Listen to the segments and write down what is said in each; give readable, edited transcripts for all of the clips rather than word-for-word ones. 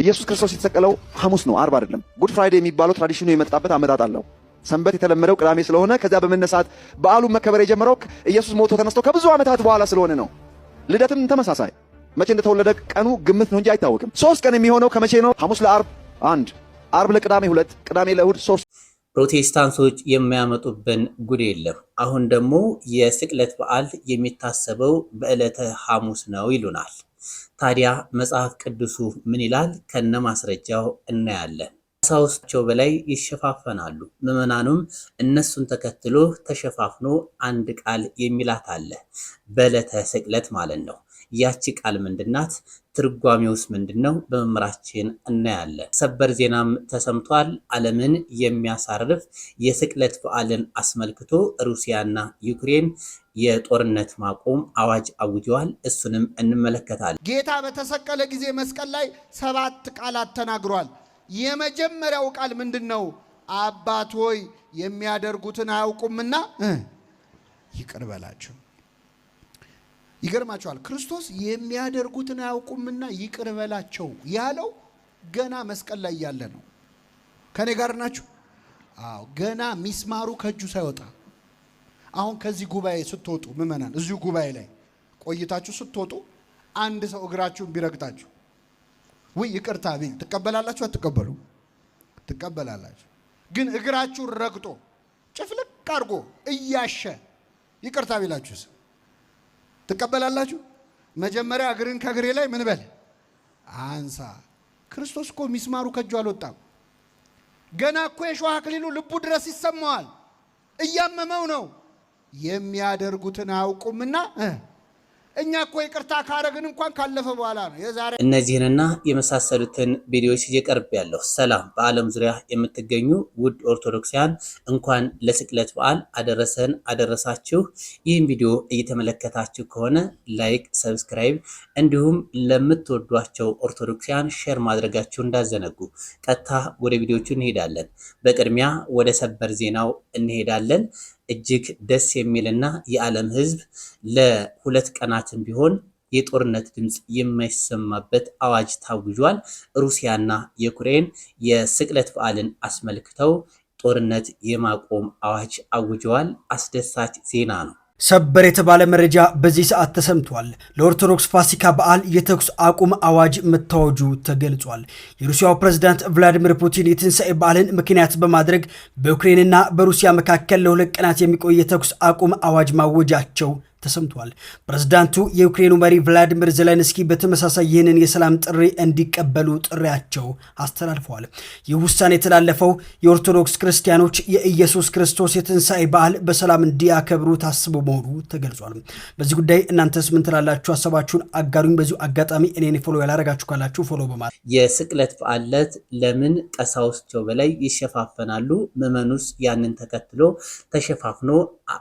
ኢየሱስ ክርስቶስ የተሰቀለው ሐሙስ ነው፣ አርብ አይደለም። ጉድ ፍራይዴ የሚባለው ትራዲሽኑ የመጣበት አመጣጥ አለው። ሰንበት የተለመደው ቅዳሜ ስለሆነ ከዛ በመነሳት በዓሉ መከበር የጀመረው ኢየሱስ ሞቶ ተነስቶ ከብዙ ዓመታት በኋላ ስለሆነ ነው። ልደትም ተመሳሳይ መቼ እንደተወለደ ቀኑ ግምት ነው እንጂ አይታወቅም። 3 ቀን የሚሆነው ከመቼ ነው? ሐሙስ ለአርብ 1፣ አርብ ለቅዳሜ 2፣ ቅዳሜ ለእሁድ 3። ፕሮቴስታንቶች የሚያመጡብን ጉድ የለም። አሁን ደግሞ የስቅለት በዓል የሚታሰበው በዕለተ ሐሙስ ነው ይሉናል። ታዲያ መጽሐፍ ቅዱሱ ምን ይላል? ከነ ማስረጃው እናያለን። ከቀሳውስታቸው በላይ ይሸፋፈናሉ። ምዕመናኑም እነሱን ተከትሎ ተሸፋፍኖ አንድ ቃል የሚላት አለ፣ በዕለተ ስቅለት ማለት ነው። ያቺ ቃል ምንድናት? ትርጓሜውስ ምንድነው? በመምራችን እናያለን። ሰበር ዜናም ተሰምቷል። ዓለምን የሚያሳርፍ የስቅለት በዓልን አስመልክቶ ሩሲያና ዩክሬን የጦርነት ማቆም አዋጅ አውጀዋል። እሱንም እንመለከታለን። ጌታ በተሰቀለ ጊዜ መስቀል ላይ 7 ቃላት ተናግሯል። የመጀመሪያው ቃል ምንድነው? አባት ሆይ የሚያደርጉትን አያውቁምና ይቅር በላቸው። ይገርማቸዋል። ክርስቶስ የሚያደርጉትን አያውቁምና ይቅር በላቸው ያለው ገና መስቀል ላይ ያለ ነው። ከኔ ጋር ናችሁ? አዎ፣ ገና ሚስማሩ ከእጁ ሳይወጣ። አሁን ከዚህ ጉባኤ ስትወጡ ምዕመናን፣ እዚሁ ጉባኤ ላይ ቆይታችሁ ስትወጡ አንድ ሰው እግራችሁን ቢረግጣችሁ ወይ ይቅርታ ቢል ትቀበላላችሁ? አትቀበሉ? ትቀበላላችሁ። ግን እግራችሁን ረግጦ ጭፍልቅ አድርጎ እያሸ ይቅርታ ቢላችሁስ ትቀበላላችሁ? መጀመሪያ እግርን ከእግሬ ላይ ምን በል አንሳ። ክርስቶስ እኮ ሚስማሩ ከእጁ አልወጣም። ገና እኮ የሾህ አክሊሉ ልቡ ድረስ ይሰማዋል። እያመመው ነው። የሚያደርጉትን አያውቁምና እኛ እኮ ይቅርታ ካረግን እንኳን ካለፈ በኋላ ነው። የዛሬ እነዚህንና የመሳሰሉትን ቪዲዮዎች እየቀርብ ያለው። ሰላም በዓለም ዙሪያ የምትገኙ ውድ ኦርቶዶክሳውያን እንኳን ለስቅለት በዓል አደረሰን አደረሳችሁ። ይህን ቪዲዮ እየተመለከታችሁ ከሆነ ላይክ፣ ሰብስክራይብ እንዲሁም ለምትወዷቸው ኦርቶዶክሳውያን ሼር ማድረጋችሁ እንዳዘነጉ። ቀጥታ ወደ ቪዲዮቹ እንሄዳለን። በቅድሚያ ወደ ሰበር ዜናው እንሄዳለን። እጅግ ደስ የሚልና የዓለም ሕዝብ ለ2 ቀናትም ቢሆን የጦርነት ድምፅ የማይሰማበት አዋጅ ታውጇል። ሩሲያና ዩክሬን የስቅለት በዓልን አስመልክተው ጦርነት የማቆም አዋጅ አውጀዋል። አስደሳች ዜና ነው። ሰበር የተባለ መረጃ በዚህ ሰዓት ተሰምቷል። ለኦርቶዶክስ ፋሲካ በዓል የተኩስ አቁም አዋጅ መታወጁ ተገልጿል። የሩሲያው ፕሬዝዳንት ቭላዲሚር ፑቲን የትንሣኤ በዓልን ምክንያት በማድረግ በዩክሬንና በሩሲያ መካከል ለ2 ቀናት የሚቆይ የተኩስ አቁም አዋጅ ማወጃቸው ተሰምቷል። ፕሬዝዳንቱ የዩክሬኑ መሪ ቭላዲሚር ዜሌንስኪ በተመሳሳይ ይህንን የሰላም ጥሪ እንዲቀበሉ ጥሪያቸው አስተላልፈዋል። ይህ ውሳኔ የተላለፈው የኦርቶዶክስ ክርስቲያኖች የኢየሱስ ክርስቶስ የትንሣኤ በዓል በሰላም እንዲያከብሩ ታስቦ መሆኑ ተገልጿል። በዚህ ጉዳይ እናንተስ ምን ትላላችሁ? ሀሳባችሁን አጋሩኝ። በዚሁ አጋጣሚ እኔን ፎሎ ያላረጋችሁ ካላችሁ ፎሎ በማድረግ የስቅለት በዓል ዕለት ለምን ቀሳውስታቸው በላይ ይሸፋፈናሉ? ምዕመኑስ ያንን ተከትሎ ተሸፋፍኖ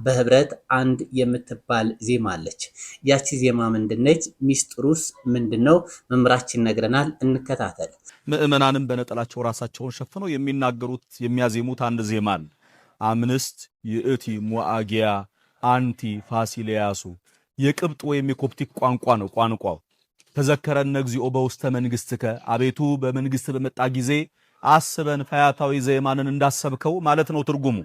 በህብረት አንድ የምትባል ዜማ አለች። ያቺ ዜማ ምንድነች? ሚስጥሩስ ምንድነው? መምራችን ነግረናል። እንከታተል። ምዕመናንም በነጠላቸው ራሳቸውን ሸፍነው የሚናገሩት የሚያዜሙት አንድ ዜማ አለ። አምንስት ይእቲ ሞአጊያ አንቲ ፋሲሊያሱ የቅብጥ ወይም የኮፕቲክ ቋንቋ ነው። ቋንቋው ተዘከረነ እግዚኦ በውስተ መንግሥትከ፣ አቤቱ በመንግስት በመጣ ጊዜ አስበን ፈያታዊ ዜማንን እንዳሰብከው ማለት ነው ትርጉሙ።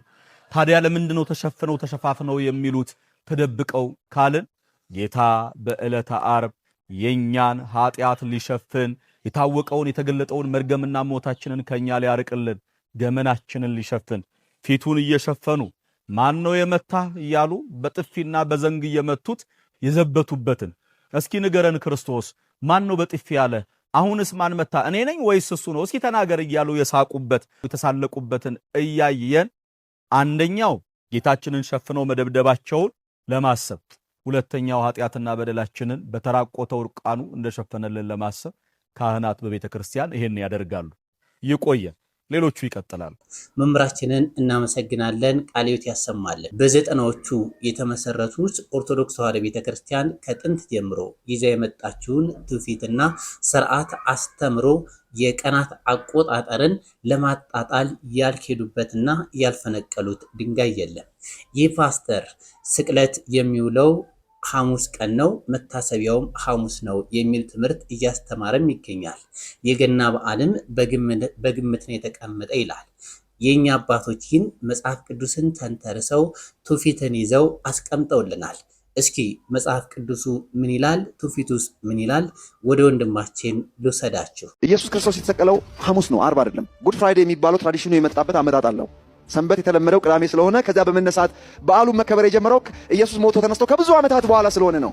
ታዲያ ለምንድነው ተሸፍነው ተሸፋፍነው የሚሉት ተደብቀው ካልን ጌታ በዕለተ ዓርብ የኛን ኃጢአት ሊሸፍን የታወቀውን የተገለጠውን መርገምና ሞታችንን ከኛ ሊያርቅልን ገመናችንን ሊሸፍን ፊቱን እየሸፈኑ ማን ነው የመታ እያሉ በጥፊና በዘንግ እየመቱት የዘበቱበትን እስኪ ንገረን ክርስቶስ ማን ነው በጥፊ ያለ? አሁንስ ማን መታ? እኔ ነኝ ወይስ እሱ ነው? እስኪ ተናገር እያሉ የሳቁበት የተሳለቁበትን እያየን አንደኛው ጌታችንን ሸፍነው መደብደባቸውን ለማሰብ፣ ሁለተኛው ኃጢአትና በደላችንን በተራቆተው ርቃኑ እንደሸፈነልን ለማሰብ ካህናት በቤተ ክርስቲያን ይሄን ያደርጋሉ። ይቆየን። ሌሎቹ ይቀጥላሉ። መምራችንን እናመሰግናለን። ቃልዮት ያሰማልን። በዘጠናዎቹ የተመሰረቱት ኦርቶዶክስ ተዋሕዶ ቤተክርስቲያን ከጥንት ጀምሮ ይዛ የመጣችውን ትውፊትና ስርዓት አስተምሮ የቀናት አቆጣጠርን ለማጣጣል ያልሄዱበትና ያልፈነቀሉት ድንጋይ የለም። ይህ ፓስተር ስቅለት የሚውለው ሐሙስ ቀን ነው፣ መታሰቢያውም ሐሙስ ነው የሚል ትምህርት እያስተማረም ይገኛል። የገና በዓልም በግምት ነው የተቀመጠ ይላል። የኛ አባቶች ግን መጽሐፍ ቅዱስን ተንተርሰው ትውፊትን ይዘው አስቀምጠውልናል። እስኪ መጽሐፍ ቅዱሱ ምን ይላል? ትውፊቱስ ምን ይላል? ወደ ወንድማችን ልውሰዳችሁ። ኢየሱስ ክርስቶስ የተሰቀለው ሐሙስ ነው፣ አርብ አይደለም። ጉድ ፍራይዴ የሚባለው ትራዲሽኑ የመጣበት አመጣጥ አለው። ሰንበት የተለመደው ቅዳሜ ስለሆነ ከዚያ በመነሳት በዓሉን መከበር የጀመረው ኢየሱስ ሞቶ ተነስቶ ከብዙ ዓመታት በኋላ ስለሆነ ነው።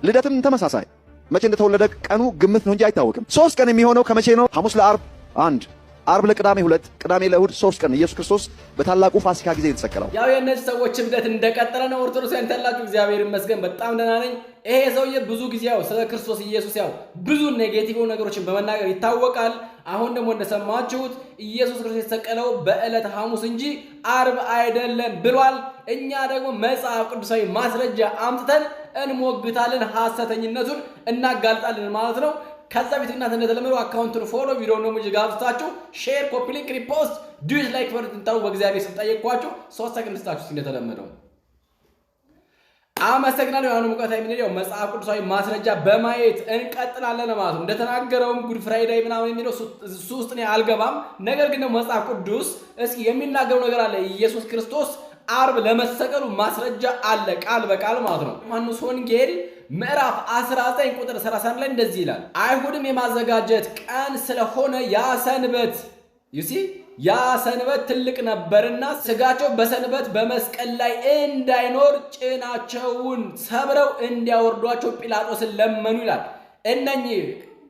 ልደትም ተመሳሳይ መቼ እንደተወለደ ቀኑ ግምት ነው እንጂ አይታወቅም። 3 ቀን የሚሆነው ከመቼ ነው? ሐሙስ ለአርብ 1፣ አርብ ለቅዳሜ 2፣ ቅዳሜ ለእሁድ 3 ቀን ኢየሱስ ክርስቶስ በታላቁ ፋሲካ ጊዜ የተሰቀለው። ያው የእነዚህ ሰዎች እብደት እንደቀጠለ ነው። ኦርቶዶክሳውያን ታላችሁ እግዚአብሔር ይመስገን በጣም ደህና ነኝ። ይሄ ሰውዬ ብዙ ጊዜ ያው ስለ ክርስቶስ ኢየሱስ ያው ብዙ ኔጌቲቭ ነገሮችን በመናገር ይታወቃል። አሁን ደግሞ እንደሰማችሁት ኢየሱስ ክርስቶስ የተሰቀለው በዕለተ ሐሙስ እንጂ አርብ አይደለም ብሏል። እኛ ደግሞ መጽሐፍ ቅዱሳዊ ማስረጃ አምጥተን እንሞግታለን፣ ሐሰተኝነቱን እናጋልጣለን ማለት ነው። ከዛ ቤት እናንተ እንደተለመደው አካውንቱን ፎሎ፣ ቪዲዮውን ደግሞ ጋብታችሁ ሼር፣ ኮፒ ሊንክ፣ ሪፖስት፣ ዱዝ ላይክ ፈርጥንታው በእግዚአብሔር ስም ጠየቅኳችሁ። 3 ሰከንድ ስታችሁ እንደተለመደው አመሰግናለሁ። አሁን ሙቀታ የሚለው መጽሐፍ ቅዱሳዊ ማስረጃ በማየት እንቀጥላለን ማለት ነው። እንደተናገረውም ጉድ ፍራይዴይ ምናምን የሚለው እሱ ውስጥ ነው አልገባም። ነገር ግን መጽሐፍ ቅዱስ እስኪ የሚናገረው ነገር አለ። ኢየሱስ ክርስቶስ አርብ ለመሰቀሉ ማስረጃ አለ፣ ቃል በቃል ማለት ነው። ዮሐንስ ወንጌል ምዕራፍ 19 ቁጥር 30 ላይ እንደዚህ ይላል፣ አይሁድም የማዘጋጀት ቀን ስለሆነ ያ ሰንበት ትልቅ ነበርና ስጋቸው በሰንበት በመስቀል ላይ እንዳይኖር ጭናቸውን ሰብረው እንዲያወርዷቸው ጲላጦስን ለመኑ ይላል። እነኚህ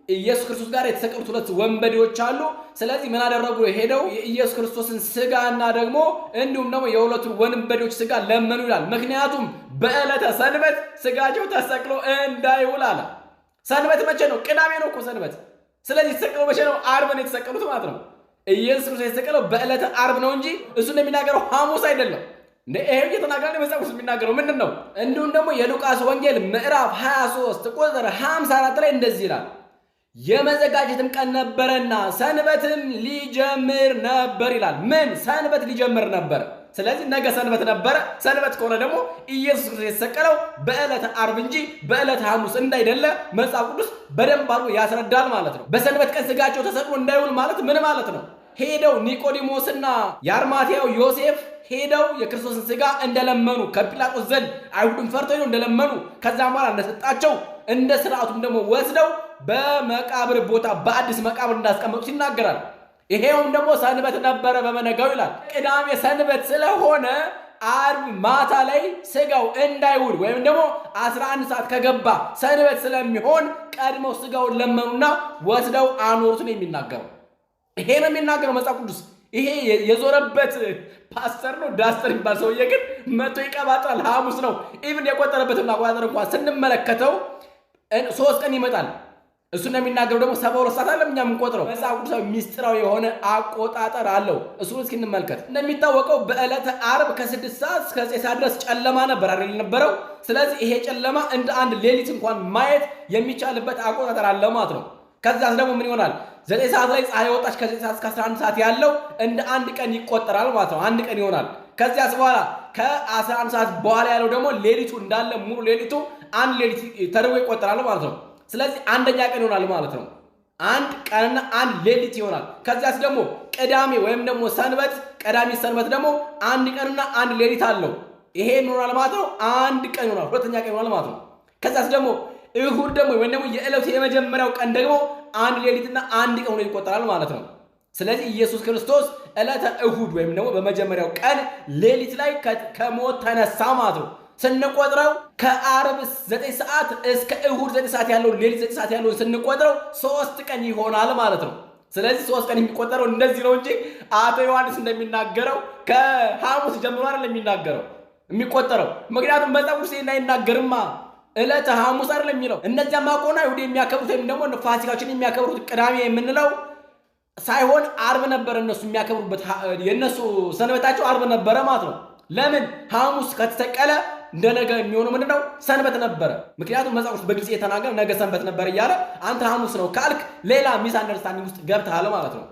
ኢየሱስ ክርስቶስ ጋር የተሰቀሉት 2 ወንበዴዎች አሉ። ስለዚህ ምን አደረጉ? ሄደው የኢየሱስ ክርስቶስን ስጋና ደግሞ እንዲሁም ደግሞ የ2 ወንበዴዎች ስጋ ለመኑ ይላል። ምክንያቱም በዕለተ ሰንበት ስጋቸው ተሰቅሎ እንዳይውል አለ። ሰንበት መቼ ነው? ቅዳሜ ነው እኮ ሰንበት። ስለዚህ የተሰቀለው መቼ ነው? አርብ ነው የተሰቀሉት ማለት ነው። ኢየሱስ ክርስቶስ የተሰቀለው በዕለተ አርብ ነው እንጂ እሱ እንደሚናገረው ሐሙስ አይደለም። ይሄ እየተናገረ መጽሐፍ ቅዱስ የሚናገረው ምንድን ነው? እንዲሁም ደግሞ የሉቃስ ወንጌል ምዕራፍ 23 ቁጥር 54 ላይ እንደዚህ ይላል፣ የመዘጋጀትም ቀን ነበረና ሰንበትም ሊጀምር ነበር ይላል። ምን ሰንበት ሊጀምር ነበር? ስለዚህ ነገ ሰንበት ነበረ። ሰንበት ከሆነ ደግሞ ኢየሱስ ክርስቶስ የተሰቀለው በዕለተ አርብ እንጂ በዕለተ ሐሙስ እንዳይደለ መጽሐፍ ቅዱስ በደንብ አድርጎ ያስረዳል ማለት ነው። በሰንበት ቀን ስጋቸው ተሰቅሎ እንዳይውል ማለት ምን ማለት ነው? ሄደው ኒቆዲሞስና የአርማትያው ዮሴፍ ሄደው የክርስቶስን ስጋ እንደለመኑ ከጲላጦስ ዘንድ አይሁድን ፈርተው ሄደው እንደለመኑ ከዛም በኋላ እንደሰጣቸው እንደ ስርዓቱም ደግሞ ወስደው በመቃብር ቦታ በአዲስ መቃብር እንዳስቀመጡት ይናገራል። ይሄውም ደግሞ ሰንበት ነበረ በመነጋው ይላል። ቅዳሜ ሰንበት ስለሆነ አርብ ማታ ላይ ስጋው እንዳይውል ወይም ደግሞ 11 ሰዓት ከገባ ሰንበት ስለሚሆን ቀድመው ስጋውን ለመኑና ወስደው አኖሩት ነው የሚናገረው። ይሄ ነው የሚናገረው መጽሐፍ ቅዱስ። ይሄ የዞረበት ፓስተር ነው ዳስተር የሚባል ሰውዬ ግን መቶ ይቀባጥራል። ሐሙስ ነው ኢቭን የቆጠረበትና አቆጣጠር እንኳን ስንመለከተው 3 ቀን ይመጣል። እሱ እንደሚናገረው ደግሞ 72 ሰዓት አለ። እኛ የምንቆጥረው መጽሐፍ ቅዱሳዊ ሚስጥራዊ የሆነ አቆጣጠር አለው። እሱን እስኪ እንመልከት። እንደሚታወቀው በዕለተ አርብ ከ6 ሰዓት እስከ 9 ሰዓት ድረስ ጨለማ ነበር አይደል የነበረው። ስለዚህ ይሄ ጨለማ እንደ አንድ ሌሊት እንኳን ማየት የሚቻልበት አቆጣጠር አለ ማለት ነው። ከዛስ ደግሞ ምን ይሆናል? 9 ሰዓት ላይ ፀሐይ ወጣች። ከ9 ሰዓት እስከ 11 ሰዓት ያለው እንደ አንድ ቀን ይቆጠራል ማለት ነው። አንድ ቀን ይሆናል። ከዚያስ በኋላ ከ11 ሰዓት በኋላ ያለው ደግሞ ሌሊቱ እንዳለ ሙሉ ሌሊቱ አንድ ሌሊት ተደርጎ ይቆጠራል ማለት ነው። ስለዚህ አንደኛ ቀን ይሆናል ማለት ነው። አንድ ቀንና አንድ ሌሊት ይሆናል። ከዚያስ ደግሞ ቅዳሜ ወይም ደግሞ ሰንበት፣ ቀዳሚ ሰንበት ደግሞ አንድ ቀንና አንድ ሌሊት አለው። ይሄ ይሆናል ማለት ነው። አንድ ቀን ይሆናል፣ ሁለተኛ ቀን ይሆናል ማለት ነው። ከዚያስ ደግሞ እሁድ ደግሞ ወይም ደግሞ የዕለቱ የመጀመሪያው ቀን ደግሞ አንድ ሌሊትና አንድ ቀን ሆኖ ይቆጠራል ማለት ነው። ስለዚህ ኢየሱስ ክርስቶስ ዕለተ እሁድ ወይም ደግሞ በመጀመሪያው ቀን ሌሊት ላይ ከሞት ተነሳ ማለት ነው። ስንቆጥረው ከአርብ 9 ሰዓት እስከ እሁድ 9 ሰዓት ያለውን ሌሊት 9 ሰዓት ያለውን ስንቆጥረው 3 ቀን ይሆናል ማለት ነው። ስለዚህ 3 ቀን የሚቆጠረው እንደዚህ ነው እንጂ አቶ ዮሐንስ እንደሚናገረው ከሐሙስ ጀምሮ አይደለም የሚቆጠረው። ምክንያቱም መጽሐፍ ቅዱስ አይናገርማ። ዕለተ ሐሙስ አይደለም የሚለው። እነዚያማ ከሆነ አይሁድ የሚያከብሩት ወይም ደግሞ ፋሲካዎችን የሚያከብሩት ቅዳሜ የምንለው ሳይሆን አርብ ነበር እነሱ የሚያከብሩበት። የእነሱ ሰንበታቸው አርብ ነበረ ማለት ነው። ለምን? ሐሙስ ከተሰቀለ እንደነገ የሚሆነው ምንድነው? ሰንበት ነበረ። ምክንያቱም መጽሐፍ ቅዱስ በግልጽ የተናገረ ነገ ሰንበት ነበር እያለ አንተ ሐሙስ ነው ካልክ ሌላ ሚስ አንደርስታንዲንግ ውስጥ ገብተሃል ማለት ነው።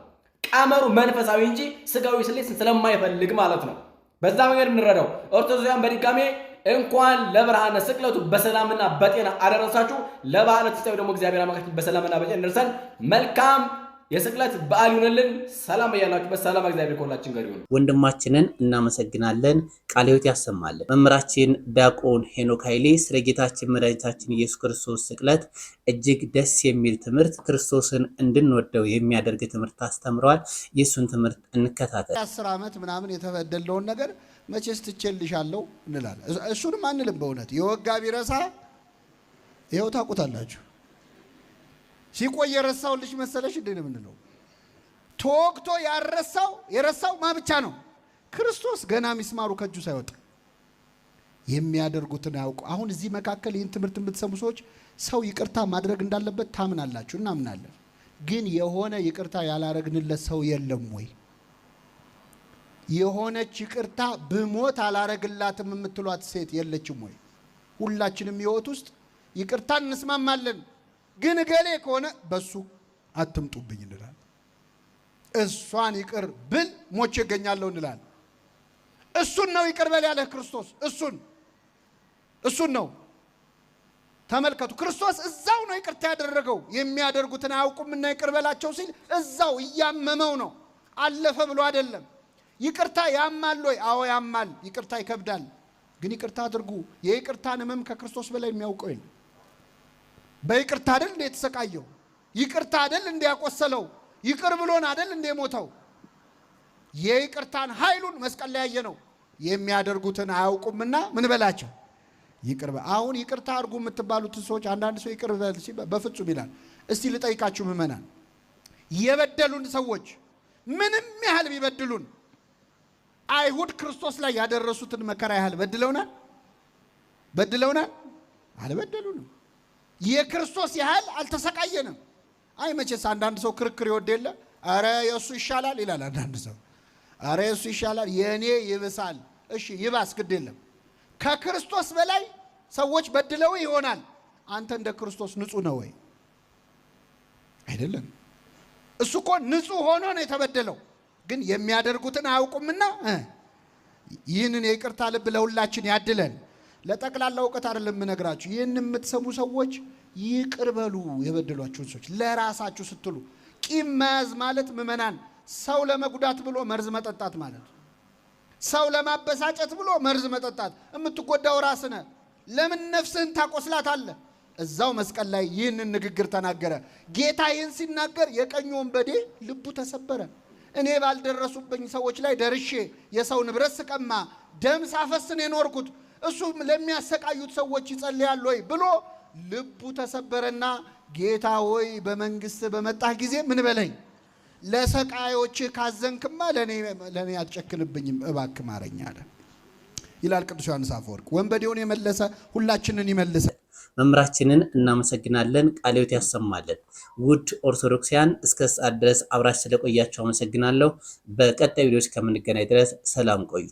ቀመሩ መንፈሳዊ እንጂ ስጋዊ ስሌት ስለማይፈልግ ማለት ነው። በዛ መንገድ እንረዳው። ኦርቶዶክሳውያን በድጋሜ እንኳን ለብርሃነ ስቅለቱ በሰላምና በጤና አደረሳችሁ። ለበዓለ ትንሣኤው ደግሞ እግዚአብሔር አምላካችን በሰላምና በጤና ደርሰን መልካም የስቅለት በዓል ይሁንልን። ሰላም ያላችሁበት ሰላም እግዚአብሔር ከሁላችን ጋር ይሁን። ወንድማችንን እናመሰግናለን። ቃለ ሕይወት ያሰማልን። መምህራችን ዲያቆን ሄኖክ ኃይሌ ስለ ጌታችን መድኃኒታችን ኢየሱስ ክርስቶስ ስቅለት እጅግ ደስ የሚል ትምህርት፣ ክርስቶስን እንድንወደው የሚያደርግ ትምህርት አስተምረዋል። የእሱን ትምህርት እንከታተል። 10 ዓመት ምናምን የተበደለውን ነገር መቼስ ትቼልሻለሁ እንላለን። እሱንም አንልም። በእውነት የወጋ ቢረሳ ይኸው ታውቁታላችሁ። ሲቆይ የረሳው ልጅ መሰለሽ እንዴ ነው የምንለው? ተወቅቶ የረሳው ማ ብቻ ነው? ክርስቶስ ገና ሚስማሩ ከእጁ ሳይወጣ የሚያደርጉትን ያውቁ። አሁን እዚህ መካከል ይህን ትምህርት የምትሰሙ ሰዎች ሰው ይቅርታ ማድረግ እንዳለበት ታምናላችሁ፣ እናምናለን። ግን የሆነ ይቅርታ ያላረግንለት ሰው የለም ወይ? የሆነች ይቅርታ ብሞት አላረግላትም የምትሏት ሴት የለችም ወይ? ሁላችንም ሕይወት ውስጥ ይቅርታ እንስማማለን። ግን ገሌ ከሆነ በሱ አትምጡብኝ እንላለን። እሷን ይቅር ብል ሞቼ እገኛለሁ እንላለን። እሱን ነው ይቅር በል ያለህ ክርስቶስ። እሱን ነው። ተመልከቱ፣ ክርስቶስ እዛው ነው ይቅርታ ያደረገው። የሚያደርጉትን አያውቁምና ይቅር በላቸው ሲል እዛው እያመመው ነው። አለፈ ብሎ አይደለም። ይቅርታ ያማል ወይ? አዎ ያማል። ይቅርታ ይከብዳል። ግን ይቅርታ አድርጉ። የይቅርታን ሕመም ከክርስቶስ በላይ የሚያውቀው የለም። በይቅርታ አይደል እንደ የተሰቃየው? ይቅርታ አይደል እንደ ያቆሰለው? ይቅር ብሎን አይደል እንደ ሞተው? የይቅርታን ኃይሉን መስቀል ላይ ያየነው። የሚያደርጉትን አያውቁምና ምን በላቸው ይቅር በል። አሁን ይቅርታ አድርጉ የምትባሉትን ሰዎች አንዳንድ ሰው ይቅር በል ሲል በፍጹም ይላል። እስቲ ልጠይቃችሁ ምእመናን፣ የበደሉን ሰዎች ምንም ያህል ቢበድሉን አይሁድ ክርስቶስ ላይ ያደረሱትን መከራ ያህል በድለውናል? አልበደሉንም። የክርስቶስ ያህል አልተሰቃየንም። አይ መቼስ አንዳንድ ሰው ክርክር ይወድ የለ። አረ የእሱ ይሻላል ይላል አንዳንድ ሰው። አረ የእሱ ይሻላል፣ የእኔ ይብሳል። እሺ ይባስ፣ ግድ የለም። ከክርስቶስ በላይ ሰዎች በድለው ይሆናል። አንተ እንደ ክርስቶስ ንጹህ ነው ወይ? አይደለም። እሱ እኮ ንጹህ ሆኖ ነው የተበደለው። ግን የሚያደርጉትን አያውቁምና ይህንን የይቅርታ ልብ ለሁላችን ያድለን። ለጠቅላላ እውቀት አይደለም የምነግራችሁ። ይህን የምትሰሙ ሰዎች ይቅር በሉ የበደሏችሁን ሰዎች ለራሳችሁ ስትሉ። ቂም መያዝ ማለት ምእመናን ሰው ለመጉዳት ብሎ መርዝ መጠጣት ማለት፣ ሰው ለማበሳጨት ብሎ መርዝ መጠጣት። የምትጎዳው ራስህ ነህ። ለምን ነፍስህን ታቆስላታለህ? እዛው መስቀል ላይ ይህንን ንግግር ተናገረ ጌታ። ይህን ሲናገር የቀኝ ወንበዴ ልቡ ተሰበረ። እኔ ባልደረሱብኝ ሰዎች ላይ ደርሼ የሰው ንብረት ስቀማ ደም ሳፈስን የኖርኩት እሱ ለሚያሰቃዩት ሰዎች ይጸልያል ወይ ብሎ ልቡ ተሰበረና ጌታ ሆይ በመንግስት በመጣህ ጊዜ ምን በለኝ፣ ለሰቃዮች ካዘንክማ ለኔ አትጨክንብኝም፣ እባክህ ማረኝ አለ ይላል ቅዱስ ዮሐንስ አፈወርቅ። ወንበዴውን የመለሰ ሁላችንን ይመልሰ። መምህራችንን እናመሰግናለን። ቃለ ሕይወት ያሰማልን። ውድ ኦርቶዶክሲያን እስከ ሰዓት ድረስ አብራችሁ ስለቆያችሁ አመሰግናለሁ። በቀጣይ ቪዲዮዎች ከምንገናኝ ድረስ ሰላም ቆዩ።